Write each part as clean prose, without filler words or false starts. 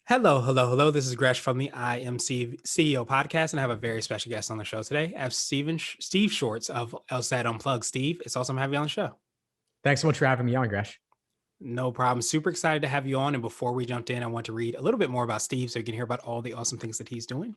Hello, hello, hello. This is Gresh from the CEO podcast, and I have a very special guest on the show today. I have Steve Schwartz of LSAT Unplugged. Steve, it's awesome to have you on the show. Thanks so much for having me on, Gresh. No problem. Super excited to have you on. And before we jumped in, I want to read a little bit more about Steve so you can hear about all the awesome things that he's doing.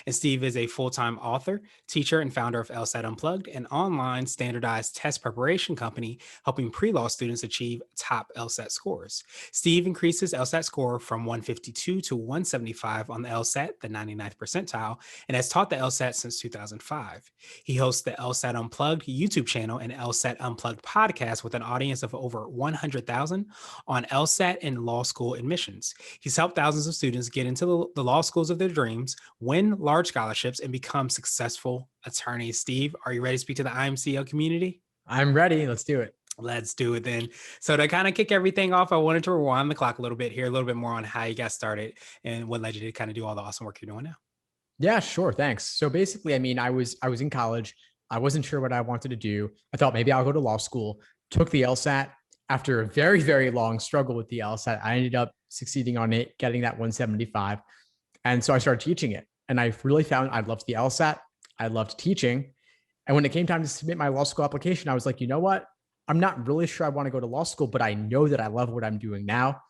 And Steve is a full-time author, teacher, and founder of LSAT Unplugged, an online standardized test preparation company helping pre-law students achieve top LSAT scores. Steve increases LSAT score from 152 to 175 on the LSAT, the 99th percentile, and has taught the LSAT since 2005. He hosts the LSAT Unplugged YouTube channel and LSAT Unplugged podcast with an audience of over 100,000 on LSAT and law school admissions. He's helped thousands of students get into the law schools of their dreams, win large scholarships, and become successful attorneys. Steve, are you ready to speak to the IMCO community? I'm ready. Let's do it. Let's do it then. So to kind of kick everything off, I wanted to rewind the clock a little bit, hear a little bit more on how you got started and what led you to kind of do all the awesome work you're doing now. Yeah, sure. Thanks. So basically, I was in college. I wasn't sure what I wanted to do. I thought maybe I'll go to law school, took the LSAT. After a very, very long struggle with the LSAT, I ended up succeeding on it, getting that 175. And so I started teaching it. And I really found I loved the LSAT. I loved teaching. And when it came time to submit my law school application, I was like, you know what? I'm not really sure I want to go to law school, but I know that I love what I'm doing now.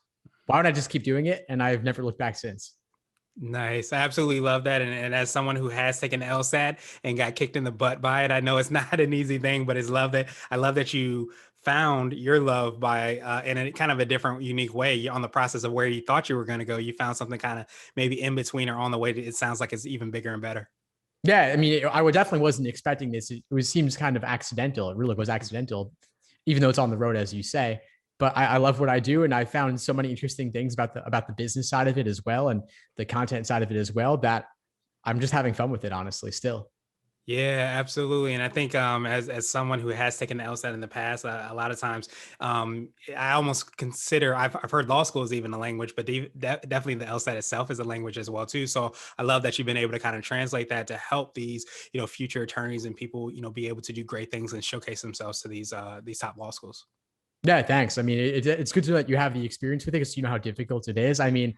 Why don't I just keep doing it? And I've never looked back since. Nice. I absolutely love that. And as someone who has taken the LSAT and got kicked in the butt by it, I know it's not an easy thing, but I love that you found your love by in a kind of a different, unique way on the process of where you thought you were going to go. You found something kind of maybe in between or on the way. It sounds like it's even bigger and better. Yeah, I mean, definitely wasn't expecting this. It seems kind of accidental. It really was accidental, even though it's on the road, as you say. But I love what I do, and I found so many interesting things about the business side of it as well, and the content side of it as well, that I'm just having fun with it, honestly, still. Yeah, absolutely. And I think as someone who has taken the LSAT in the past, a lot of times I almost consider I've heard law school is even a language, but definitely the LSAT itself is a language as well too. So I love that you've been able to kind of translate that to help these future attorneys and people be able to do great things and showcase themselves to these top law schools. Yeah, thanks. I mean, it's good to know that you have the experience with it because you know how difficult it is. I mean,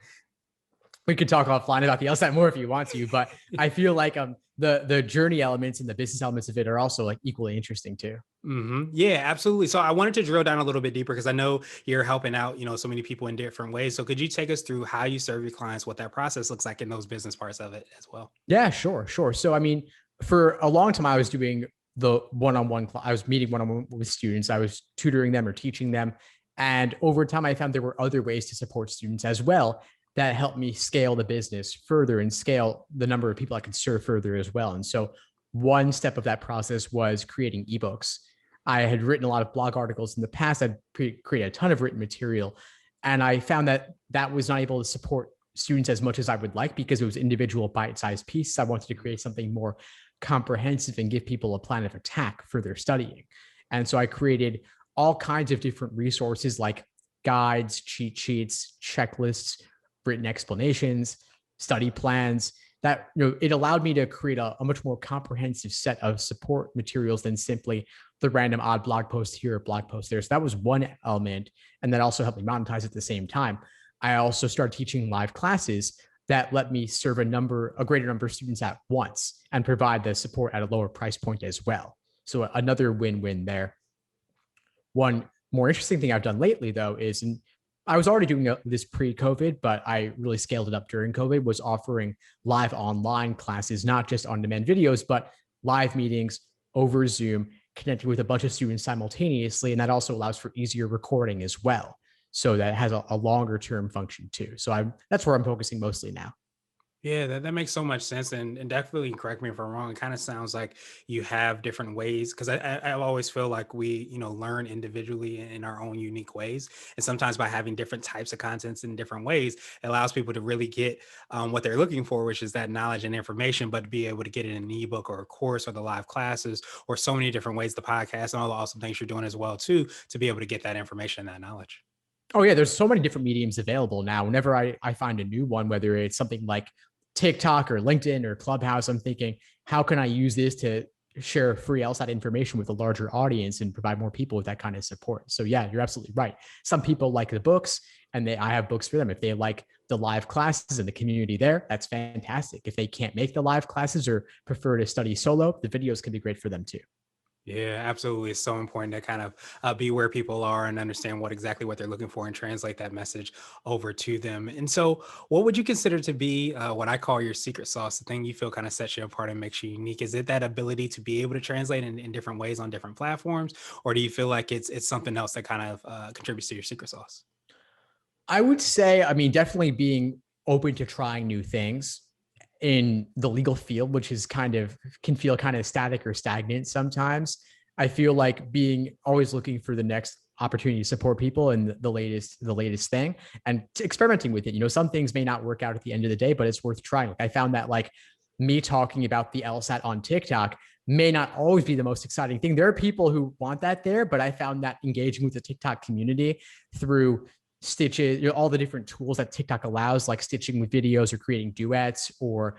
we could talk offline about the LSAT more if you want to, but I feel like the journey elements and the business elements of it are also like equally interesting too. Mm-hmm. Yeah, absolutely. So I wanted to drill down a little bit deeper because I know you're helping out, so many people in different ways. So could you take us through how you serve your clients, what that process looks like in those business parts of it as well? Yeah, sure. So, I mean, for a long time, I was doing the one-on-one, I was meeting one-on-one with students. I was tutoring them or teaching them. And over time, I found there were other ways to support students as well that helped me scale the business further and scale the number of people I could serve further as well. And so one step of that process was creating ebooks. I had written a lot of blog articles in the past. I'd created a ton of written material. And I found that was not able to support students as much as I would like because it was individual bite-sized pieces. I wanted to create something more comprehensive and give people a plan of attack for their studying. And so I created all kinds of different resources like guides, cheat sheets, checklists, written explanations, study plans that, it allowed me to create a much more comprehensive set of support materials than simply the random odd blog post here, blog post there. So that was one element. And that also helped me monetize at the same time. I also started teaching live classes that let me serve a greater number of students at once and provide the support at a lower price point as well. So another win-win there. One more interesting thing I've done lately, though, is I was already doing this pre-COVID, but I really scaled it up during COVID, was offering live online classes, not just on-demand videos, but live meetings over Zoom, connecting with a bunch of students simultaneously. And that also allows for easier recording as well. So that has a longer term function too. So that's where I'm focusing mostly now. Yeah, that makes so much sense. And definitely correct me if I'm wrong. It kind of sounds like you have different ways because I always feel like we, learn individually in our own unique ways. And sometimes by having different types of contents in different ways, it allows people to really get what they're looking for, which is that knowledge and information, but to be able to get it in an ebook or a course or the live classes or so many different ways, the podcast and all the awesome things you're doing as well, too, to be able to get that information and that knowledge. Oh, yeah. There's so many different mediums available now. Whenever I find a new one, whether it's something like TikTok or LinkedIn or Clubhouse, I'm thinking, how can I use this to share free LSAT information with a larger audience and provide more people with that kind of support. So yeah, you're absolutely right. Some people like the books, and I have books for them. If they like the live classes and the community there, that's fantastic. If they can't make the live classes or prefer to study solo, the videos can be great for them too. Yeah, absolutely. It's so important to kind of be where people are and understand what they're looking for and translate that message over to them. And so, what would you consider to be what I call your secret sauce, the thing you feel kind of sets you apart and makes you unique? Is it that ability to be able to translate in different ways on different platforms, or do you feel like it's something else that kind of contributes to your secret sauce? I would say, I mean, definitely being open to trying new things in the legal field, which is kind of can feel kind of static or stagnant sometimes. I feel like being always looking for the next opportunity to support people and the latest thing and experimenting with it. Some things may not work out at the end of the day, but it's worth trying. Like I found that like me talking about the LSAT on TikTok may not always be the most exciting thing. There are people who want that there, but I found that engaging with the TikTok community through stitches, all the different tools that TikTok allows, like stitching with videos or creating duets or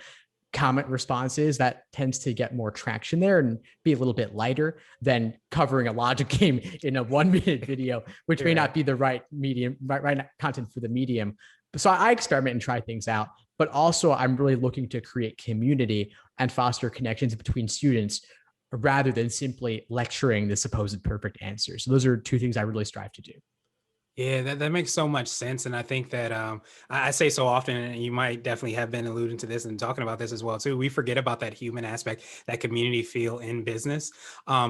comment responses, that tends to get more traction there and be a little bit lighter than covering a logic game in a 1 minute video, which may Yeah. not be the right medium, right content for the medium. So I experiment and try things out, but also I'm really looking to create community and foster connections between students rather than simply lecturing the supposed perfect answer. So those are two things I really strive to do. Yeah, that makes so much sense. And I think that I say so often, and you might definitely have been alluding to this and talking about this as well, too. We forget about that human aspect, that community feel in business.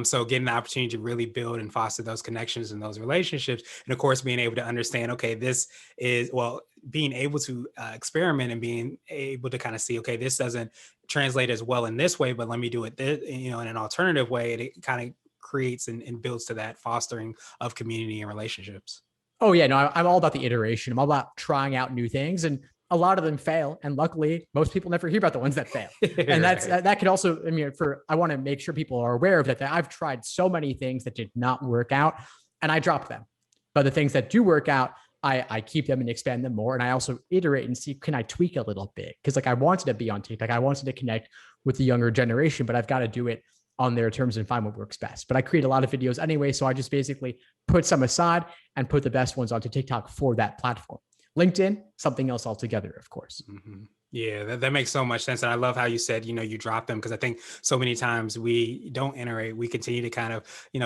So getting the opportunity to really build and foster those connections and those relationships. And of course, being able to understand, okay, this is, well, being able to experiment and being able to kind of see, okay, this doesn't translate as well in this way, but let me do it, in an alternative way. It kind of creates and builds to that fostering of community and relationships. Oh yeah, no, I'm all about the iteration. I'm all about trying out new things, and a lot of them fail. And luckily, most people never hear about the ones that fail. And that's Right. that could also, I mean, I want to make sure people are aware of that. That I've tried so many things that did not work out, and I dropped them. But the things that do work out, I keep them and expand them more. And I also iterate and see, can I tweak a little bit? Because like I wanted to be on TikTok, I wanted to connect with the younger generation, but I've got to do it on their terms and find what works best. But I create a lot of videos anyway, so I just basically put some aside and put the best ones onto TikTok for that platform. LinkedIn, something else altogether, of course. Mhm. Yeah, that makes so much sense. And I love how you said, you drop them because I think so many times we don't iterate. We continue to kind of,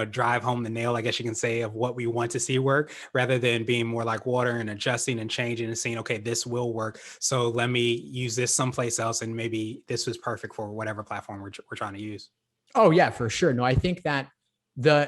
drive home the nail, I guess you can say, of what we want to see work rather than being more like water and adjusting and changing and saying, okay, this will work. So let me use this someplace else. And maybe this was perfect for whatever platform we're trying to use. Oh yeah, for sure. No, I think that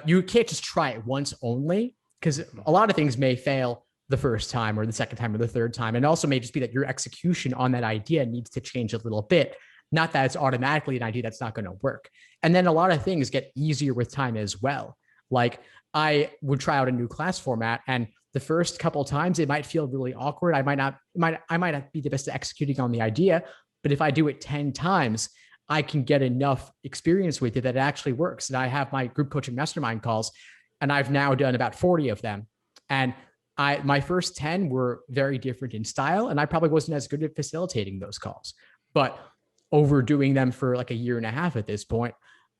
you can't just try it once only, because a lot of things may fail the first time or the second time or the third time. And also may just be that your execution on that idea needs to change a little bit. Not that it's automatically an idea that's not going to work. And then a lot of things get easier with time as well. Like I would try out a new class format, and the first couple of times it might feel really awkward. I might not be the best at executing on the idea, but if I do it 10 times, I can get enough experience with it that it actually works. And I have my group coaching mastermind calls, and I've now done about 40 of them. And my first 10 were very different in style, and I probably wasn't as good at facilitating those calls. But overdoing them for like a year and a half at this point,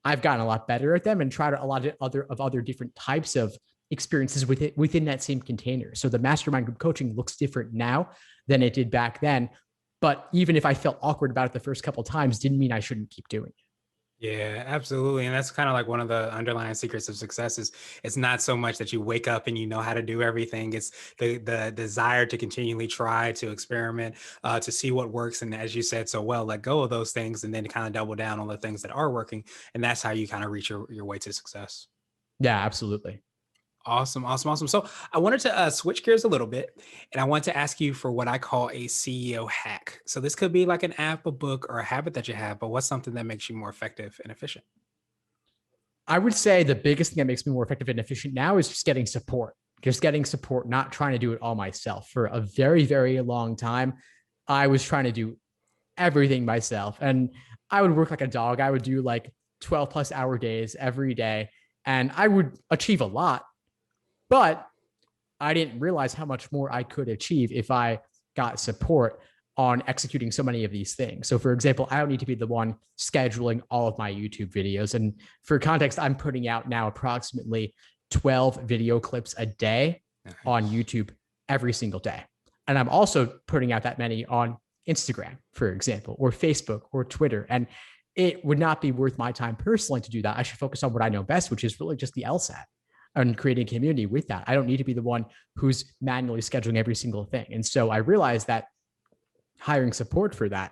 I've gotten a lot better at them and tried a lot of other different types of experiences with it within that same container. So the mastermind group coaching looks different now than it did back then. But even if I felt awkward about it the first couple of times, didn't mean I shouldn't keep doing it. Yeah, absolutely. And that's kind of like one of the underlying secrets of success is it's not so much that you wake up and you know how to do everything. It's the desire to continually try to experiment, to see what works. And as you said so well, let go of those things and then kind of double down on the things that are working. And that's how you kind of reach your way to success. Yeah, absolutely. Awesome, awesome, awesome. So I wanted to switch gears a little bit, and I want to ask you for what I call a CEO hack. So this could be like an app, a book, or a habit that you have, but what's something that makes you more effective and efficient? I would say the biggest thing that makes me more effective and efficient now is just getting support. Just getting support, not trying to do it all myself. For a very, very long time, I was trying to do everything myself. And I would work like a dog. I would do like 12 plus hour days every day. And I would achieve a lot, but I didn't realize how much more I could achieve if I got support on executing so many of these things. So for example, I don't need to be the one scheduling all of my YouTube videos. And for context, I'm putting out now approximately 12 video clips a day on YouTube every single day. And I'm also putting out that many on Instagram, for example, or Facebook or Twitter. And it would not be worth my time personally to do that. I should focus on what I know best, which is really just the LSAT and creating a community with that. I don't need to be the one who's manually scheduling every single thing. And so I realized that hiring support for that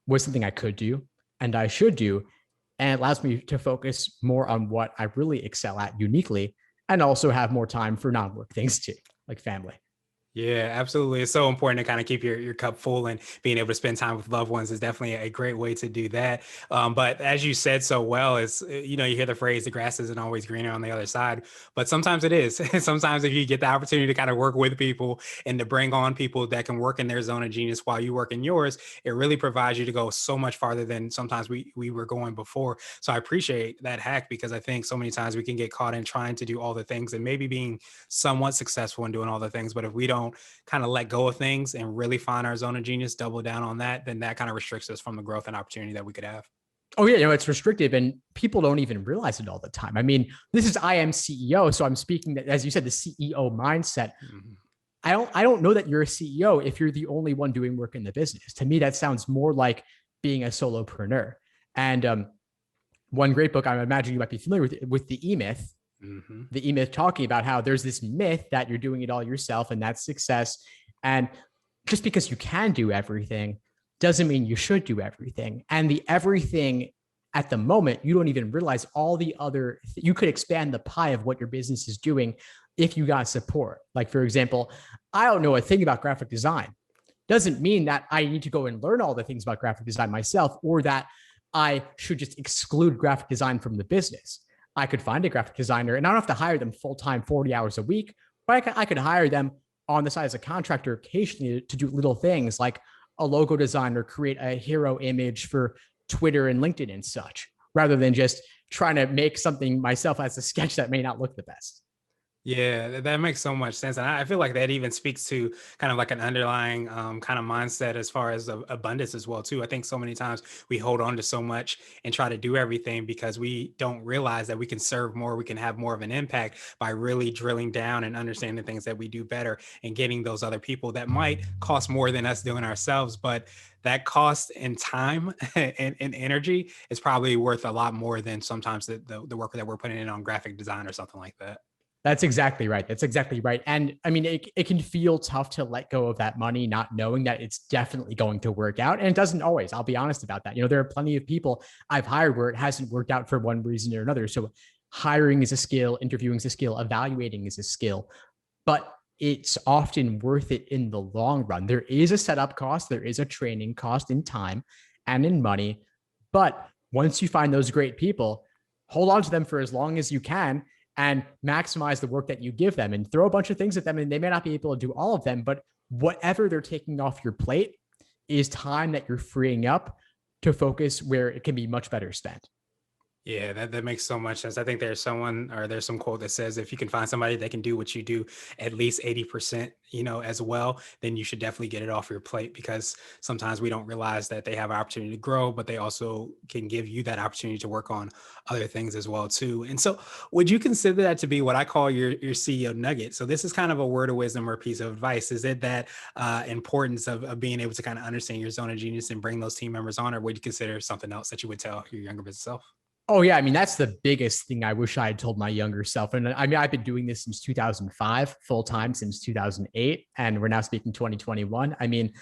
was something I could do and I should do. And it allows me to focus more on what I really excel at uniquely and also have more time for non-work things too, like family. Yeah, absolutely. It's so important to kind of keep your cup full, and being able to spend time with loved ones is definitely a great way to do that. But as you said so well, is you hear the phrase "the grass isn't always greener on the other side," but sometimes it is. Sometimes if you get the opportunity to kind of work with people and to bring on people that can work in their zone of genius while you work in yours, it really provides you to go so much farther than sometimes we were going before. So I appreciate that hack, because I think so many times we can get caught in trying to do all the things and maybe being somewhat successful in doing all the things, but if we don't kind of let go of things and really find our zone of genius, double down on that, then that kind of restricts us from the growth and opportunity that we could have. Oh yeah, it's restrictive and people don't even realize it all the time. I mean, this is I am CEO, so I'm speaking that, as you said, the CEO mindset. Mm-hmm. I don't know that you're a CEO if you're the only one doing work in the business. To me, that sounds more like being a solopreneur. And one great book I imagine you might be familiar with the E-Myth. Mm-hmm. The E-Myth talking about how there's this myth that you're doing it all yourself and that's success. And just because you can do everything doesn't mean you should do everything. And the everything at the moment, you don't even realize all the other, you could expand the pie of what your business is doing if you got support. Like, for example, I don't know a thing about graphic design. Doesn't mean that I need to go and learn all the things about graphic design myself, or that I should just exclude graphic design from the business. I could find a graphic designer and I don't have to hire them full-time 40 hours a week, but I could hire them on the side as a contractor occasionally to do little things like a logo design or create a hero image for Twitter and LinkedIn and such, rather than just trying to make something myself as a sketch that may not look the best. Yeah, that makes so much sense. And I feel like that even speaks to kind of like an underlying kind of mindset as far as abundance as well, too. I think so many times we hold on to so much and try to do everything because we don't realize that we can serve more, we can have more of an impact by really drilling down and understanding the things that we do better and getting those other people that might cost more than us doing ourselves. But that cost in time and energy is probably worth a lot more than sometimes the work that we're putting in on graphic design or something like that. That's exactly right. That's exactly right. And I mean, it can feel tough to let go of that money, not knowing that it's definitely going to work out. And it doesn't always. I'll be honest about that. There are plenty of people I've hired where it hasn't worked out for one reason or another. So hiring is a skill, interviewing is a skill, evaluating is a skill, but it's often worth it in the long run. There is a setup cost, there is a training cost in time and in money. But once you find those great people, hold on to them for as long as you can and maximize the work that you give them and throw a bunch of things at them. And they may not be able to do all of them, but whatever they're taking off your plate is time that you're freeing up to focus where it can be much better spent. Yeah, that makes so much sense. I think there's some quote that says, if you can find somebody that can do what you do at least 80%, as well, then you should definitely get it off your plate, because sometimes we don't realize that they have an opportunity to grow, but they also can give you that opportunity to work on other things as well too. And so would you consider that to be what I call your CEO nugget? So this is kind of a word of wisdom or a piece of advice. Is it that importance of being able to kind of understand your zone of genius and bring those team members on, or would you consider something else that you would tell your younger business self? Oh yeah, I mean, that's the biggest thing I wish I had told my younger self. And I mean, I've been doing this since 2005, full time since 2008, and we're now speaking 2021. I mean,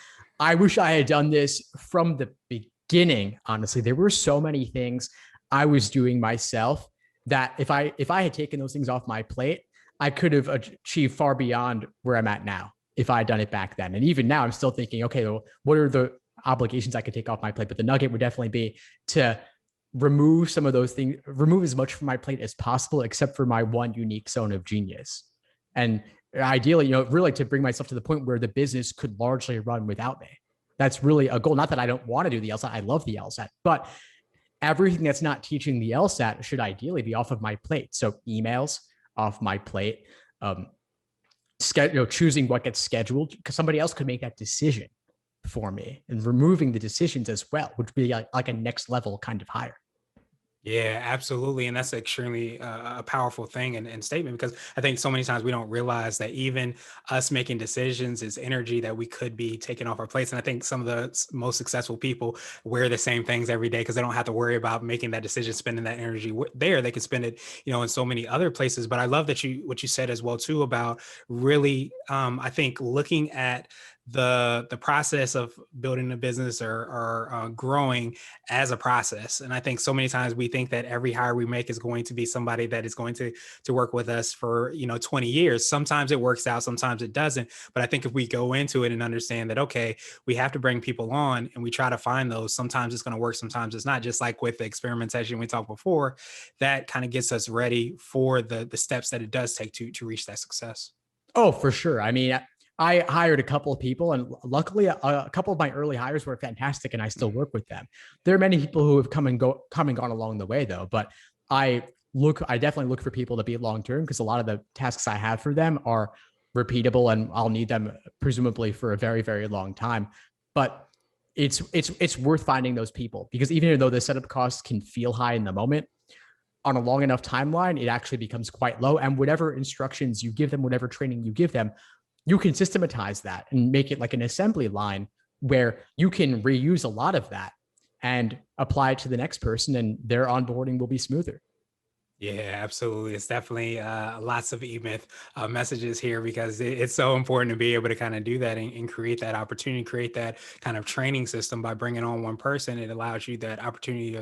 I wish I had done this from the beginning. Honestly, there were so many things I was doing myself that if I had taken those things off my plate, I could have achieved far beyond where I'm at now if I had done it back then. And even now, I'm still thinking, okay, well, what are the obligations I could take off my plate? But the nugget would definitely be to remove some of those things, remove as much from my plate as possible, except for my one unique zone of genius. And ideally, really to bring myself to the point where the business could largely run without me. That's really a goal. Not that I don't want to do the LSAT. I love the LSAT, but everything that's not teaching the LSAT should ideally be off of my plate. So emails off my plate, choosing what gets scheduled, because somebody else could make that decision for me, and removing the decisions as well, which would be like a next level kind of hire. Yeah, absolutely. And that's extremely a powerful thing and statement, because I think so many times we don't realize that even us making decisions is energy that we could be taking off our plates. And I think some of the most successful people wear the same things every day because they don't have to worry about making that decision, spending that energy there. They can spend it, in so many other places. But I love that what you said as well too about really, I think looking at the process of building a business or growing as a process. And I think so many times we think that every hire we make is going to be somebody that is going to work with us for 20 years. Sometimes it works out, sometimes it doesn't. But I think if we go into it and understand that, okay, we have to bring people on and we try to find those, sometimes it's going to work, sometimes it's not. Just like with the experimentation we talked before, that kind of gets us ready for the steps that it does take to reach that success. Oh, for sure. I mean, I hired a couple of people, and luckily, a couple of my early hires were fantastic, and I still work with them. There are many people who have come and gone along the way, though. But I definitely look for people to be long term, because a lot of the tasks I have for them are repeatable, and I'll need them presumably for a very, very long time. But it's worth finding those people, because even though the setup costs can feel high in the moment, on a long enough timeline, it actually becomes quite low. And whatever instructions you give them, whatever training you give them, you can systematize that and make it like an assembly line where you can reuse a lot of that and apply it to the next person, and their onboarding will be smoother. Yeah, absolutely. It's definitely lots of E-Myth messages here, because it's so important to be able to kind of do that and create that opportunity, create that kind of training system by bringing on one person. It allows you that opportunity,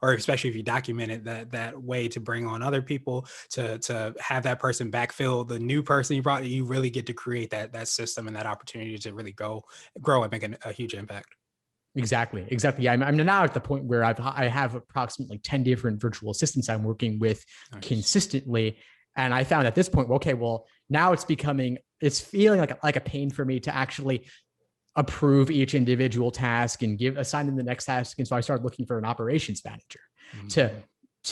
or especially if you document it, that way to bring on other people to have that person backfill the new person you brought. You really get to create that system and that opportunity to really grow and make a huge impact. Exactly. Exactly. I'm now at the point where I have approximately 10 different virtual assistants I'm working with Nice. consistently. And I found at this point, okay, well, now it's feeling like a pain for me to actually approve each individual task and assign them the next task. And so I started looking for an operations manager to Mhm.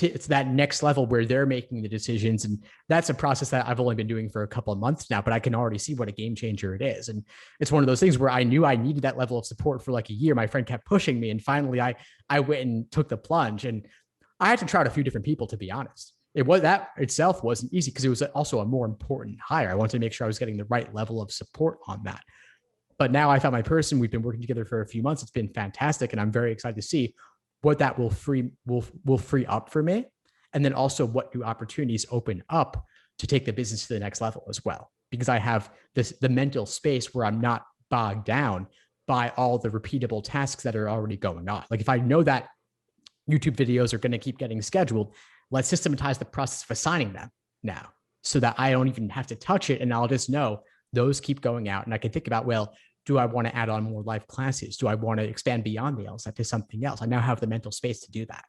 it's that next level where they're making the decisions. And that's a process that I've only been doing for a couple of months now, but I can already see what a game changer it is. And it's one of those things where I knew I needed that level of support for like a year. My friend kept pushing me, and finally I went and took the plunge. And I had to try out a few different people, to be honest. It was that itself wasn't easy, because it was also a more important hire. I wanted to make sure I was getting the right level of support on that. But now I found my person. We've been working together for a few months. It's been fantastic, and I'm very excited to see what that will free up for me, and then also what new opportunities open up to take the business to the next level as well. Because I have the mental space where I'm not bogged down by all the repeatable tasks that are already going on. Like if I know that YouTube videos are going to keep getting scheduled, let's systematize the process of assigning them now, so that I don't even have to touch it, and I'll just know those keep going out, and I can think about, well, do I want to add on more live classes? Do I want to expand beyond the LSAT to something else? I now have the mental space to do that.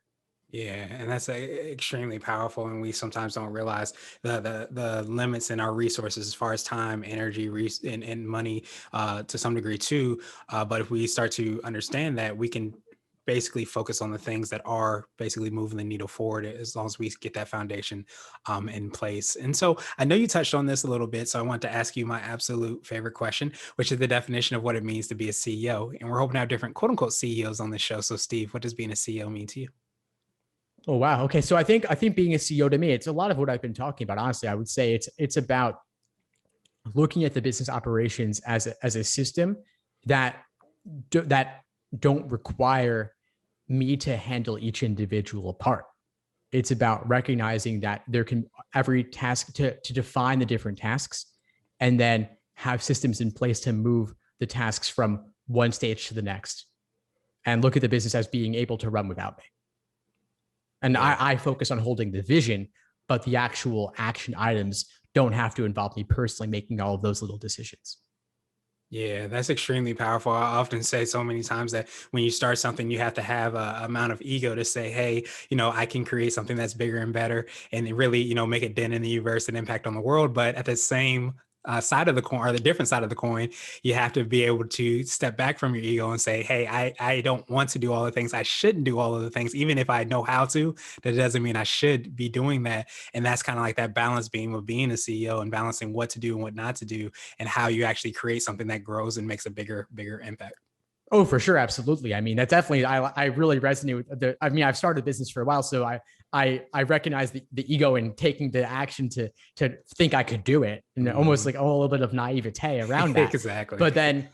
Yeah, and that's extremely powerful, and we sometimes don't realize the limits in our resources as far as time, energy, and money, to some degree too. But if we start to understand that, we can basically focus on the things that are basically moving the needle forward, as long as we get that foundation in place. And so I know you touched on this a little bit, so I want to ask you my absolute favorite question, which is the definition of what it means to be a CEO. And we're hoping to have different quote unquote CEOs on this show. So Steve, what does being a CEO mean to you? Oh wow. Okay. So I think being a CEO to me, it's a lot of what I've been talking about. Honestly, I would say it's about looking at the business operations as a system that that don't require me to handle each individual part. It's about recognizing that there can every task to define the different tasks, and then have systems in place to move the tasks from one stage to the next, and look at the business as being able to run without me. And Yeah. I focus on holding the vision, but the actual action items don't have to involve me personally making all of those little decisions. Yeah, that's extremely powerful. I often say so many times that when you start something, you have to have a amount of ego to say, hey, I can create something that's bigger and better, and it really, make a dent in the universe and impact on the world. But at the same side of the coin, or the different side of the coin, you have to be able to step back from your ego and say, hey, I don't want to do all the things. I shouldn't do all of the things, even if I know how to. That doesn't mean I should be doing that. And that's kind of like that balance beam of being a CEO and balancing what to do and what not to do, and how you actually create something that grows and makes a bigger impact. Oh, for sure. Absolutely. I mean, that definitely, I really resonate with I mean, I've started a business for a while, so I recognize the ego in taking the action to think I could do it, and almost Mhm. like a little bit of naivete around that. Exactly. But then,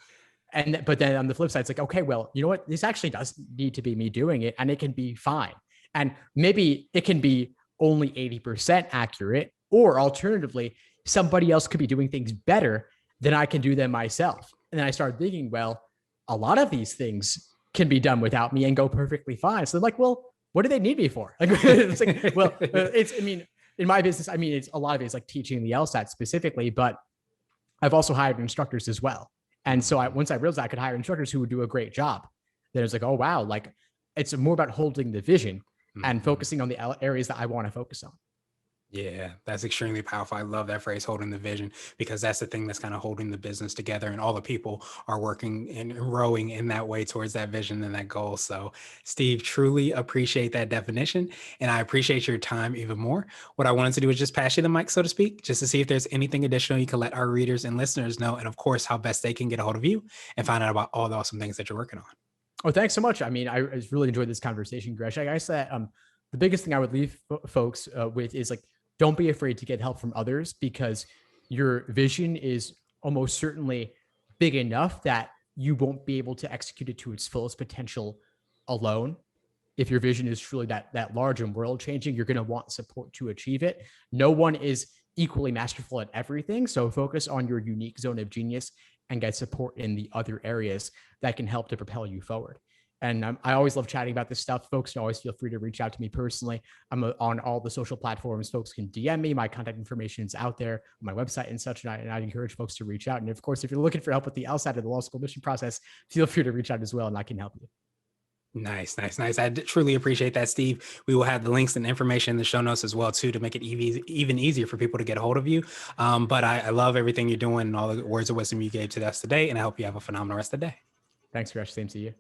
but then on the flip side, it's like, okay, well, you know what? This actually does need to be me doing it, and it can be fine. And maybe it can be only 80% accurate, or alternatively, somebody else could be doing things better than I can do them myself. And then I started thinking, well, a lot of these things can be done without me and go perfectly fine. So I'm like, well, what do they need me for? Like, it's like, well, I mean, in my business, I mean, it's a lot of it is like teaching the LSAT specifically, but I've also hired instructors as well. And so Mhm. once I realized I could hire instructors who would do a great job, then it's like, oh, wow, like it's more about holding the vision and Mhm. focusing on the areas that I want to focus on. Yeah, that's extremely powerful. I love that phrase, holding the vision, because that's the thing that's kind of holding the business together. And all the people are working and rowing in that way towards that vision and that goal. So, Steve, truly appreciate that definition. And I appreciate your time even more. What I wanted to do is just pass you the mic, so to speak, just to see if there's anything additional you can let our readers and listeners know. And of course, how best they can get a hold of you and find out about all the awesome things that you're working on. Oh, thanks so much. I mean, I really enjoyed this conversation, Gresh. I guess that the biggest thing I would leave folks with is like, don't be afraid to get help from others, because your vision is almost certainly big enough that you won't be able to execute it to its fullest potential alone. If your vision is truly that large and world changing, you're going to want support to achieve it. No one is equally masterful at everything, so focus on your unique zone of genius and get support in the other areas that can help to propel you forward. And I always love chatting about this stuff. Folks can always feel free to reach out to me personally. I'm on all the social platforms. Folks can DM me. My contact information is out there on my website and such. And I encourage folks to reach out. And of course, if you're looking for help with the LSAT of the law school admission process, feel free to reach out as well, and I can help you. Nice, nice, nice. Truly appreciate that, Steve. We will have the links and information in the show notes as well, too, to make it even easier for people to get a hold of you. But I love everything you're doing and all the words of wisdom you gave to us today, and I hope you have a phenomenal rest of the day. Thanks, Gresh. Same to you.